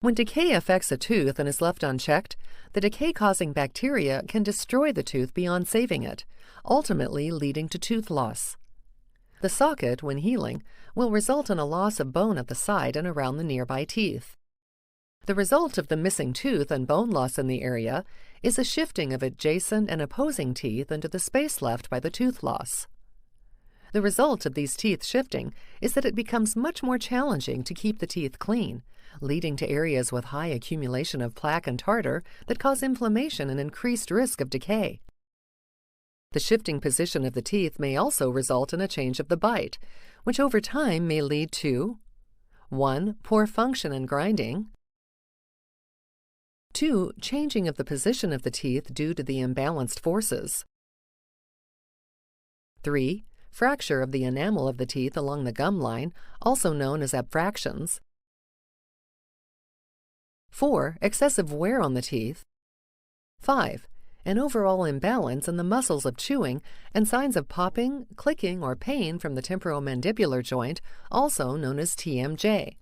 When decay affects a tooth and is left unchecked, the decay-causing bacteria can destroy the tooth beyond saving it, ultimately leading to tooth loss. The socket, when healing, will result in a loss of bone at the side and around the nearby teeth. The result of the missing tooth and bone loss in the area is a shifting of adjacent and opposing teeth into the space left by the tooth loss. The result of these teeth shifting is that it becomes much more challenging to keep the teeth clean, leading to areas with high accumulation of plaque and tartar that cause inflammation and increased risk of decay. The shifting position of the teeth may also result in a change of the bite, which over time may lead to 1. Poor function and grinding, 2. Changing of the position of the teeth due to the imbalanced forces, 3. Fracture of the enamel of the teeth along the gum line, also known as abfractions, 4. Excessive wear on the teeth, 5. An overall imbalance in the muscles of chewing and signs of popping, clicking, or pain from the temporomandibular joint, also known as TMJ.